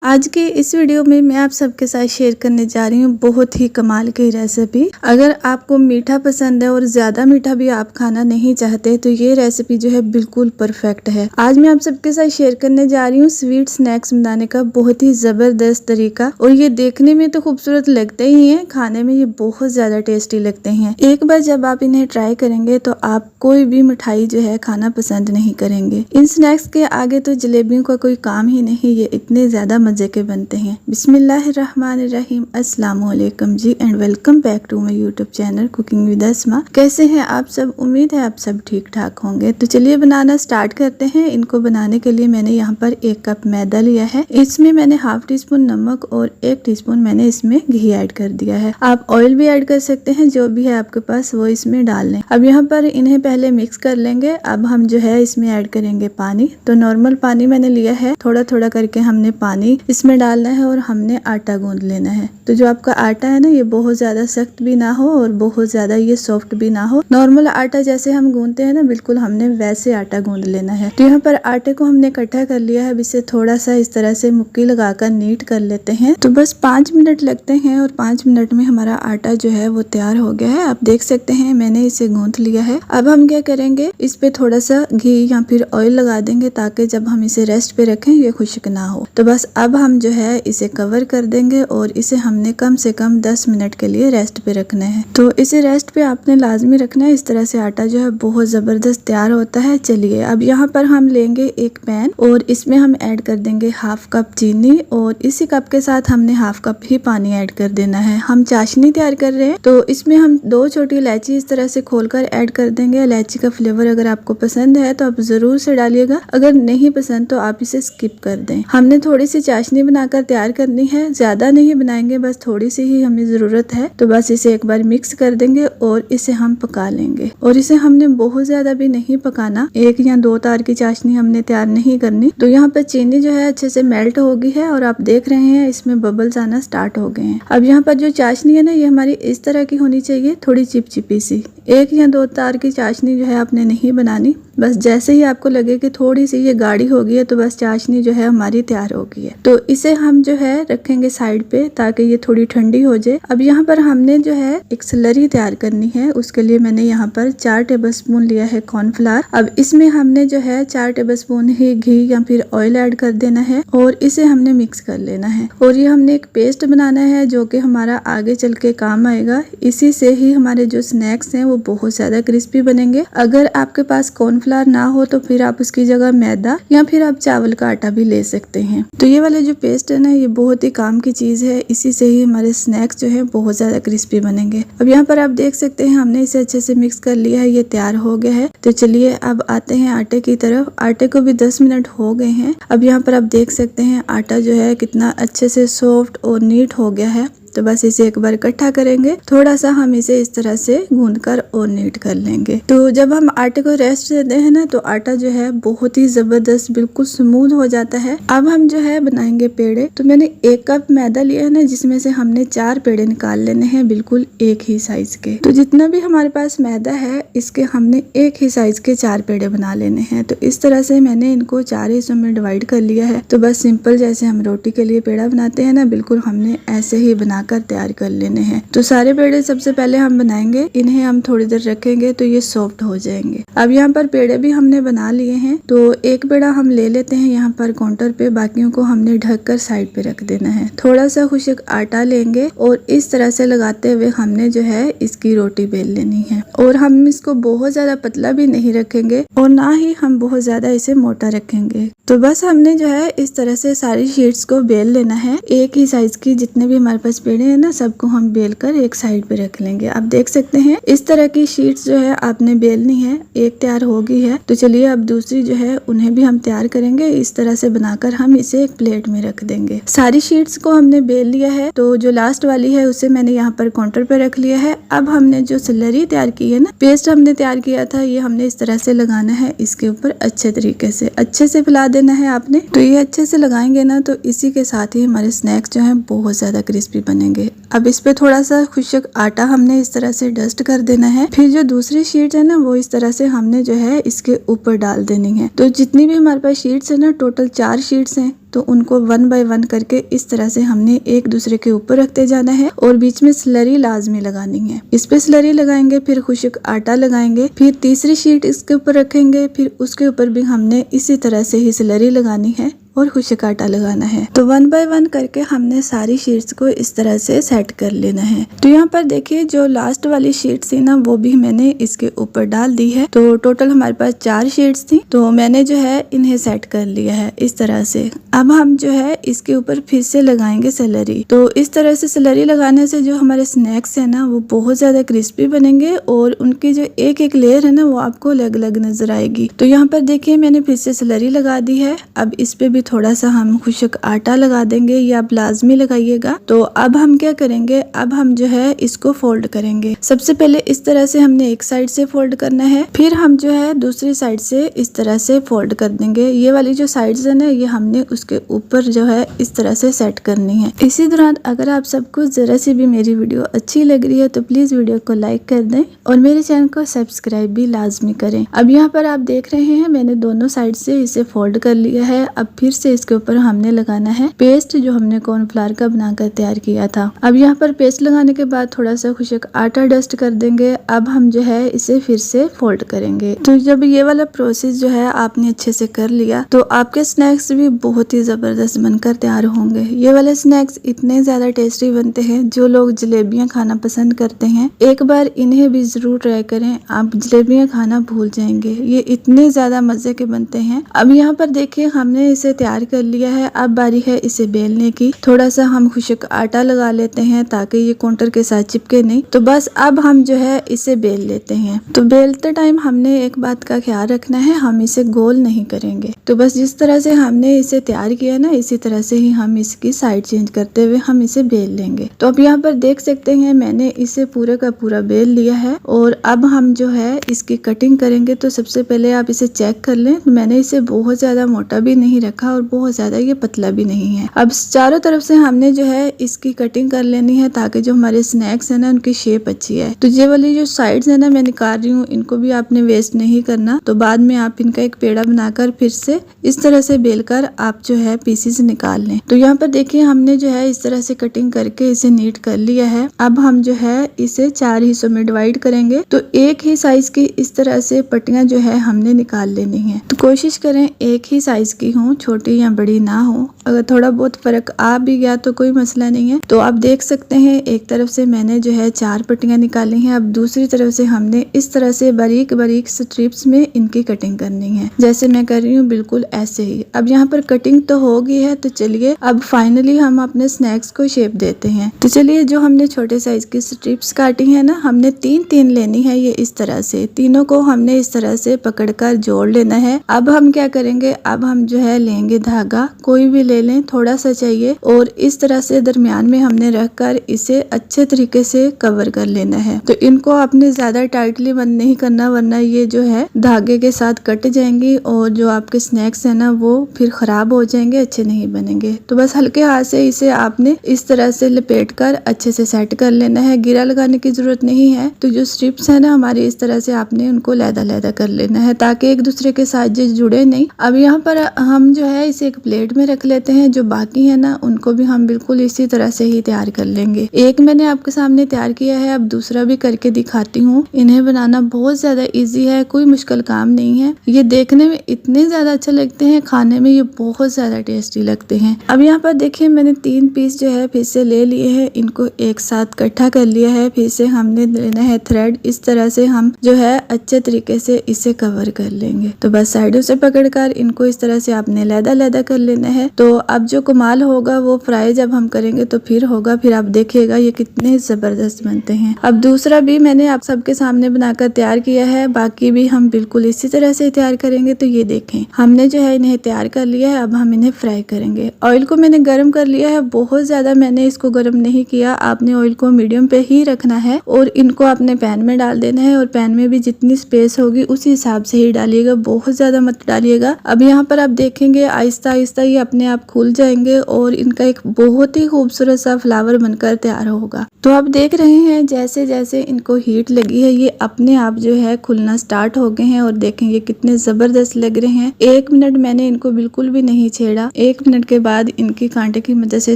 आज के इस वीडियो में मैं आप सबके साथ शेयर करने जा रही हूँ बहुत ही कमाल की रेसिपी। अगर आपको मीठा पसंद है और ज्यादा मीठा भी आप खाना नहीं चाहते तो ये रेसिपी जो है बिल्कुल परफेक्ट है। आज मैं आप सबके साथ शेयर करने जा रही हूँ स्वीट स्नैक्स बनाने का बहुत ही जबरदस्त तरीका। और ये देखने में तो खूबसूरत लगते ही है, खाने में ये बहुत ज्यादा टेस्टी लगते हैं। एक बार जब आप इन्हें ट्राई करेंगे तो आप कोई भी मिठाई जो है खाना पसंद नहीं करेंगे। इन स्नैक्स के आगे तो जलेबियों का कोई काम ही नहीं, ये इतने ज्यादा मजे के बनते हैं। बिस्मिल्लाहिर्रहमानिर्रहीम, अस्सलाम वालेकुम जी and welcome back to my YouTube channel cooking with Asma. कैसे हैं आप सब? उम्मीद है आप सब ठीक ठाक होंगे। तो चलिए बनाना स्टार्ट करते हैं। इनको बनाने के लिए मैंने यहाँ पर 1 कप मैदा लिया है। इसमें मैंने हाफ टी स्पून नमक और 1 टीस्पून मैंने इसमें घी ऐड कर दिया है। आप ऑयल भी ऐड कर सकते हैं, जो भी है आपके पास वो इसमें डाल लें। अब यहाँ पर इन्हें पहले मिक्स कर लेंगे। अब हम जो है इसमें ऐड करेंगे पानी। तो नॉर्मल पानी मैंने लिया है, थोड़ा थोड़ा करके हमने पानी इसमें डालना है और हमने आटा गूंद लेना है। तो जो आपका आटा है ना, ये बहुत ज्यादा सख्त भी ना हो और बहुत ज्यादा ये सॉफ्ट भी ना हो। नॉर्मल आटा जैसे हम गूंदते हैं ना, बिल्कुल हमने वैसे आटा गूंद लेना है। तो यहाँ पर आटे को हमने इकट्ठा कर लिया है। अब इसे थोड़ा सा इस तरह से मुक्की लगाकर नीट कर लेते हैं। तो बस 5 मिनट लगते हैं और 5 मिनट में हमारा आटा जो है वो तैयार हो गया है। आप देख सकते हैं मैंने इसे गूंथ लिया है। अब हम क्या करेंगे, इस पे थोड़ा सा घी या फिर ऑयल लगा देंगे ताकि जब हम इसे रेस्ट पे रखें ये खुश्क ना हो। तो बस अब हम जो है इसे कवर कर देंगे और इसे हमने कम से कम 10 मिनट के लिए रेस्ट पे रखना है। तो इसे रेस्ट पे आपने लाजमी रखना है। इस तरह से आटा जो है बहुत जबरदस्त तैयार होता है। चलिए अब यहाँ पर हम लेंगे एक पैन और इसमें हम ऐड कर देंगे हाफ कप चीनी और इसी कप के साथ हमने हाफ कप ही पानी ऐड कर देना है। हम चाशनी तैयार कर रहे हैं तो इसमें हम 2 छोटी इलायची इस तरह से खोलकर ऐड कर देंगे। इलायची का फ्लेवर अगर आपको पसंद है तो आप जरूर से डालिएगा, अगर नहीं पसंद तो आप इसे स्किप कर दें। हमने थोड़ी सी चाशनी बनाकर तैयार करनी है, ज्यादा नहीं बनाएंगे, बस थोड़ी सी ही हमें जरूरत है। तो बस इसे एक बार मिक्स कर देंगे और इसे हम पका लेंगे। और इसे हमने बहुत ज्यादा भी नहीं पकाना, 1 या 2 तार की चाशनी हमने तैयार नहीं करनी। तो यहाँ पर चीनी जो है अच्छे से मेल्ट हो गई है और आप देख रहे हैं इसमें बबल्स आना स्टार्ट हो गए हैं। अब यहाँ पर जो चाशनी है ना, ये हमारी इस तरह की होनी चाहिए, थोड़ी चिपचिपी सी। 1 या 2 तार की चाशनी जो है आपने नहीं बनानी। बस जैसे ही आपको लगे कि थोड़ी सी ये गाढ़ी हो गई है तो बस चाशनी जो है हमारी तैयार हो गई है। तो इसे हम जो है रखेंगे साइड पे ताकि ये थोड़ी ठंडी हो जाए। अब यहाँ पर हमने जो है एक स्लरी तैयार करनी है। उसके लिए मैंने यहाँ पर 4 टेबलस्पून लिया है कॉर्नफ्लावर। अब इसमें हमने जो है 4 टेबलस्पून ही घी या फिर ऑयल ऐड कर देना है और इसे हमने मिक्स कर लेना है। और ये हमने एक पेस्ट बनाना है जो कि हमारा आगे चल के काम आएगा। इसी से ही हमारे जो स्नैक्स हैं वो बहुत ज्यादा क्रिस्पी बनेंगे। अगर आपके पास कॉर्नफ्लावर ना हो तो फिर आप उसकी जगह मैदा या फिर आप चावल का आटा भी ले सकते हैं। तो ये वाला जो पेस्ट है ना, ये बहुत ही काम की चीज है। इसी से ही हमारे स्नैक्स जो है बहुत ज्यादा क्रिस्पी बनेंगे। अब यहाँ पर आप देख सकते हैं हमने इसे अच्छे से मिक्स कर लिया है, ये तैयार हो गया है। तो चलिए अब आते हैं आटे की तरफ। आटे को भी 10 मिनट हो गए हैं। अब यहाँ पर आप देख सकते हैं आटा जो है कितना अच्छे से सॉफ्ट और नीट हो गया है। तो बस इसे एक बार इकट्ठा करेंगे, थोड़ा सा हम इसे इस तरह से गूंदकर और नीट कर लेंगे। तो जब हम आटे को रेस्ट देते हैं ना, तो आटा जो है बहुत ही जबरदस्त बिल्कुल स्मूथ हो जाता है। अब हम जो है बनाएंगे पेड़े। तो मैंने 1 कप मैदा लिया है ना, जिसमें से हमने 4 पेड़े निकाल लेने हैं, बिल्कुल एक ही साइज के। तो जितना भी हमारे पास मैदा है इसके हमने एक ही साइज के 4 पेड़े बना लेने हैं। तो इस तरह से मैंने इनको 4 हिस्सों में डिवाइड कर लिया है। तो बस सिंपल जैसे हम रोटी के लिए पेड़ा बनाते हैं ना, बिल्कुल हमने ऐसे ही बनाकर तैयार कर लेने हैं। तो सारे पेड़े सबसे पहले हम बनाएंगे, इन्हें हम थोड़ी देर रखेंगे तो ये सॉफ्ट हो जाएंगे। अब यहाँ पर पेड़े भी हमने बना लिए हैं। तो एक पेड़ा हम ले लेते हैं यहाँ पर काउंटर पे, बाकियों को हमने ढक कर साइड पे रख देना है। थोड़ा सा खुश्क आटा लेंगे और इस तरह से लगाते हुए हमने जो है इसकी रोटी बेल लेनी है। और हम इसको बहुत ज्यादा पतला भी नहीं रखेंगे और ना ही हम बहुत ज्यादा इसे मोटा रखेंगे। तो बस हमने जो है इस तरह से सारी शीट्स को बेल लेना है। एक ही साइज की जितने भी हमारे पास पेड़े हैं ना, सबको हम बेल कर एक साइड पे रख लेंगे। आप देख सकते हैं इस तरह की शीट्स जो है आपने बेलनी है। एक तैयार हो गई है। तो चलिए अब दूसरी जो है उन्हें भी हम तैयार करेंगे। इस तरह से बनाकर हम इसे एक प्लेट में रख देंगे। सारी शीट्स को हमने बेल लिया है। तो जो लास्ट वाली है उसे मैंने यहाँ पर काउंटर पे रख लिया है। अब हमने जो स्लरी तैयार की है ना, पेस्ट हमने तैयार किया था, ये हमने इस तरह से लगाना है इसके ऊपर। अच्छे तरीके से अच्छे से फैला देना है आपने। तो ये अच्छे से लगाएंगे ना, तो इसी के साथ ही हमारे स्नैक्स जो है बहुत ज्यादा क्रिस्पी बने बनेंगे। अब इस पे थोड़ा सा खुशक आटा हमने इस तरह से डस्ट कर देना है। फिर जो दूसरी शीट है ना वो इस तरह से हमने जो है इसके ऊपर डाल देनी है। तो जितनी भी हमारे पास शीट्स है ना, टोटल 4 शीट्स हैं, तो उनको 1 बाय 1 करके इस तरह से हमने एक दूसरे के ऊपर रखते जाना है और बीच में स्लरी लाजमी लगानी है। इस पे स्लरी लगाएंगे, फिर खुशक आटा लगाएंगे, फिर तीसरी शीट इसके ऊपर रखेंगे, फिर उसके ऊपर भी हमने इसी तरह से ही स्लरी लगानी है और खुशक आटा लगाना है। तो 1 बाय 1 करके हमने सारी शीट्स को इस तरह से सेट कर लेना है। तो यहाँ पर देखिए जो लास्ट वाली शीट थी ना वो भी मैंने इसके ऊपर डाल दी है। तो टोटल हमारे पास 4 शीट्स थी, तो मैंने जो है इन्हें सेट कर लिया है इस तरह से। अब हम जो है इसके ऊपर फिर से लगाएंगे स्लरी। तो इस तरह से स्लरी लगाने से जो हमारे स्नैक्स है ना वो बहुत ज्यादा क्रिस्पी बनेंगे और उनकी जो एक एक लेयर है ना वो आपको अलग अलग नजर आएगी। तो यहाँ पर देखिए मैंने फिर से स्लरी लगा दी है। अब इस पे थोड़ा सा हम खुशक आटा लगा देंगे, ये आप लाजमी लगाइएगा। तो अब हम क्या करेंगे, अब हम जो है इसको फोल्ड करेंगे। सबसे पहले इस तरह से हमने एक साइड से फोल्ड करना है, फिर हम जो है दूसरी साइड से इस तरह से फोल्ड कर देंगे। ये वाली जो साइड्स है ना ये हमने उसके ऊपर जो है इस तरह से सेट करनी है। इसी दौरान अगर आप सबको जरा सी भी मेरी वीडियो अच्छी लग रही है तो प्लीज वीडियो को लाइक कर दें और मेरे चैनल को सब्सक्राइब भी लाजमी करें। अब यहाँ पर आप देख रहे हैं मैंने दोनों साइड से इसे फोल्ड कर लिया है। अब फिर से इसके ऊपर हमने लगाना है पेस्ट जो हमने कॉर्नफ्लावर का बनाकर तैयार किया था। अब यहाँ पर पेस्ट लगाने के बाद थोड़ा सा खुशक आटा डस्ट कर देंगे। अब हम जो है इसे फिर से फोल्ड करेंगे। तो जब ये वाला प्रोसेस जो है आपने अच्छे से कर लिया तो आपके स्नैक्स भी बहुत ही जबरदस्त बनकर तैयार होंगे। ये वाले स्नैक्स इतने ज्यादा टेस्टी बनते हैं, जो लोग जलेबियां खाना पसंद करते हैं एक बार इन्हें भी जरूर ट्राई करें, आप जलेबियां खाना भूल जाएंगे। ये इतने ज्यादा मजे के बनते हैं। अब यहाँ पर देखिए हमने इसे तैयार कर लिया है। अब बारी है इसे बेलने की। थोड़ा सा हम खुशक आटा लगा लेते हैं ताकि ये काउंटर के साथ चिपके नहीं। तो बस अब हम जो है इसे बेल लेते हैं। तो बेलते टाइम हमने एक बात का ख्याल रखना है, हम इसे गोल नहीं करेंगे। तो बस जिस तरह से हमने इसे तैयार किया ना इसी तरह से ही हम इसकी साइड चेंज करते हुए हम इसे बेल लेंगे। तो अब यहाँ पर देख सकते हैं मैंने इसे पूरे का पूरा बेल लिया है और अब हम जो है इसकी कटिंग करेंगे। तो सबसे पहले आप इसे चेक कर लें। मैंने इसे बहुत ज्यादा मोटा भी नहीं रखा और बहुत ज्यादा ये पतला भी नहीं है। अब चारों तरफ से हमने जो है इसकी कटिंग कर लेनी है ताकि जो हमारे स्नैक्स है ना उनकी शेप अच्छी है। तो ये वाली जो साइड्स है ना मैं निकाल रही हूँ, इनको भी आपने वेस्ट नहीं करना। तो बाद में आप इनका एक पेड़ा बनाकर फिर से इस तरह से बेलकर आप जो है पीसेस निकाल लें। तो यहाँ पर देखिए हमने जो है इस तरह से कटिंग करके इसे नीट कर लिया है। अब हम जो है इसे 4 हिस्सों में डिवाइड करेंगे। तो एक ही साइज की इस तरह से पट्टियां जो है हमने निकाल लेनी है। तो कोशिश करें एक ही साइज की हो, छोटी या बड़ी ना हो। अगर थोड़ा बहुत फर्क आ भी गया तो कोई मसला नहीं है। तो आप देख सकते हैं एक तरफ से मैंने जो है 4 पट्टियां निकाली हैं। अब दूसरी तरफ से हमने इस तरह से बारीक बारीक स्ट्रिप्स में इनकी कटिंग करनी है, जैसे मैं कर रही हूँ बिल्कुल ऐसे ही। अब यहाँ पर कटिंग तो हो गई है। तो चलिए अब फाइनली हम अपने स्नैक्स को शेप देते हैं। तो चलिए जो हमने छोटे साइज की स्ट्रिप्स काटी है ना हमने 3-3 लेनी है। ये इस तरह से तीनों को हमने इस तरह से पकड़कर जोड़ लेना है। अब हम क्या करेंगे, अब हम जो है लेंगे धागा, कोई भी ले लें, थोड़ा सा चाहिए, और इस तरह से दरमियान में हमने रखकर इसे अच्छे तरीके से कवर कर लेना है। तो इनको आपने ज्यादा टाइटली बंद नहीं करना वरना ये जो है धागे के साथ कट जाएंगी और जो आपके स्नैक्स है ना वो फिर खराब हो जाएंगे, अच्छे नहीं बनेंगे। तो बस हल्के हाथ से इसे आपने इस तरह से लपेट कर अच्छे से सेट कर लेना है। गिरा लगाने की जरूरत नहीं है। तो जो स्ट्रिप्स है ना हमारी इस तरह से आपने उनको लैदा कर लेना है ताकि एक दूसरे के साथ जो जुड़े नहीं। अब यहाँ पर हम जो है इसे एक प्लेट में रख लेते हैं। जो बाकी है ना उनको भी हम बिल्कुल इसी तरह से ही तैयार कर लेंगे। एक मैंने आपके सामने तैयार किया है, अब दूसरा भी करके दिखाती हूँ। इन्हें बनाना बहुत ज्यादा इजी है, कोई मुश्किल काम नहीं है। ये देखने में इतने ज्यादा अच्छे लगते हैं, खाने में ये बहुत ज्यादा टेस्टी लगते हैं। अब यहाँ पर देखिए मैंने 3 पीस जो है फिर से ले लिए हैं, इनको एक साथ इकट्ठा कर लिया है। फिर से हमने लेना है थ्रेड, इस तरह से हम जो है अच्छे तरीके से इसे कवर कर लेंगे। तो बस साइडों से पकड़कर इनको इस तरह से आपने लैदा कर लेना है। तो अब जो कमाल होगा वो फ्राई जब हम करेंगे तो फिर होगा, फिर आप देखिएगा ये कितने जबरदस्त बनते हैं। अब दूसरा भी मैंने आप सबके सामने बनाकर तैयार किया है, बाकी भी हम बिल्कुल इसी तरह से तैयार करेंगे। तो ये देखें हमने जो है इन्हें तैयार कर लिया है। अब हम इन्हें फ्राई करेंगे। ऑयल को मैंने गर्म कर लिया है, बहुत ज्यादा मैंने इसको गर्म नहीं किया। आपने ऑयल को मीडियम पे ही रखना है और इनको अपने पैन में डाल देना है और पैन में भी जितनी स्पेस होगी उसी हिसाब से ही डालिएगा, बहुत ज्यादा मत डालिएगा। अब यहाँ पर आप देखेंगे आहिस्ता आहिस्ता ये अपने आप खुल जाएंगे और इनका एक बहुत ही खूबसूरत सा फ्लावर बनकर तैयार होगा। तो आप देख रहे हैं जैसे जैसे इनको हीट लगी है ये अपने आप जो है खुलना स्टार्ट हो गए हैं और देखें ये कितने जबरदस्त लग रहे हैं। 1 मिनट मैंने इनको बिल्कुल भी नहीं छेड़ा। 1 मिनट के बाद इनकी कांटे की मदद से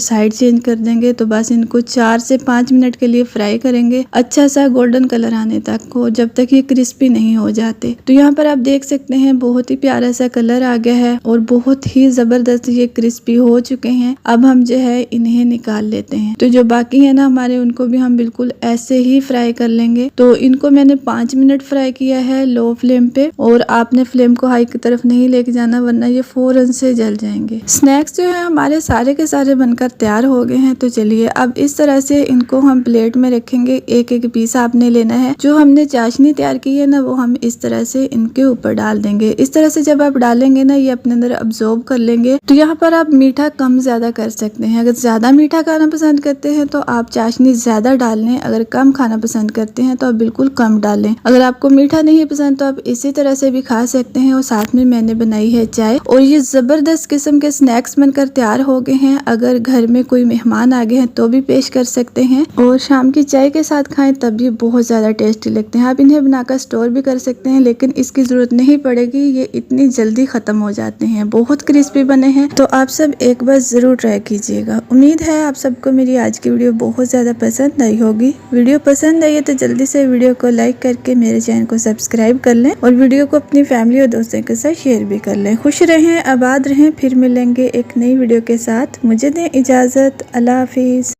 साइड चेंज कर देंगे। तो बस इनको 4 से 5 मिनट के लिए फ्राई करेंगे अच्छा सा गोल्डन कलर आने तक को, जब तक ये क्रिस्पी नहीं हो जाते। तो यहाँ पर आप देख सकते हैं बहुत ही प्यारा सा कलर आ गया है और बहुत ही जबरदस्त ये क्रिस्पी हो चुके हैं। अब हम जो है इन्हें निकाल लेते हैं। तो जो बाकी है ना हमारे उनको भी हम बिल्कुल ऐसे ही फ्राई कर लेंगे। तो इनको मैंने 5 मिनट फ्राई किया है लो फ्लेम पे और आपने फ्लेम को हाई की तरफ नहीं लेके जाना वरना ये फौरन से जल जाएंगे। स्नैक्स जो है हमारे सारे के सारे बनकर तैयार हो गए हैं। तो चलिए अब इस तरह से इनको हम प्लेट में रखेंगे। एक एक पीस आपने लेना है। जो हमने चाशनी तैयार की है ना वो हम इस तरह से इनके ऊपर डाल देंगे। इस तरह से जब आप डालेंगे ना ये अपने अंदर अब्सॉर्ब कर लेंगे। तो यहाँ पर आप मीठा कम ज्यादा कर सकते हैं। अगर ज्यादा मीठा खाना पसंद करते हैं तो आप चाशनी ज्यादा डाल लें। अगर कम खाना पसंद करते हैं तो आप बिल्कुल कम डालें। अगर आपको मीठा नहीं पसंद तो आप इसी तरह से भी खा सकते हैं। और साथ में मैंने बनाई है चाय और ये जबरदस्त किस्म के स्नैक्स बनकर तैयार हो गए हैं। अगर घर में कोई मेहमान आ गए हैं तो भी पेश कर सकते हैं और शाम की चाय के साथ खाएं तब भी बहुत ज्यादा टेस्टी लगते हैं। आप इन्हें बनाकर स्टोर भी कर सकते हैं लेकिन इसकी जरूरत नहीं पड़ेगी। ये इतनी जल्दी खत्म हो जाते हैं। बहुत क्रिस्पी बने हैं। तो आप सब एक बार जरूर ट्राई कीजिएगा। उम्मीद है आप सबको मेरी आज की वीडियो बहुत ज्यादा पसंद आई होगी। वीडियो पसंद आई है तो जल्दी से वीडियो को लाइक करके मेरे चैनल को सब्सक्राइब कर लें और वीडियो को अपनी फैमिली और दोस्तों के साथ शेयर भी कर लें। खुश रहें, आबाद रहें। फिर मिलेंगे एक नई वीडियो के साथ। मुझे दें इजाजत। अल्लाह हाफिज।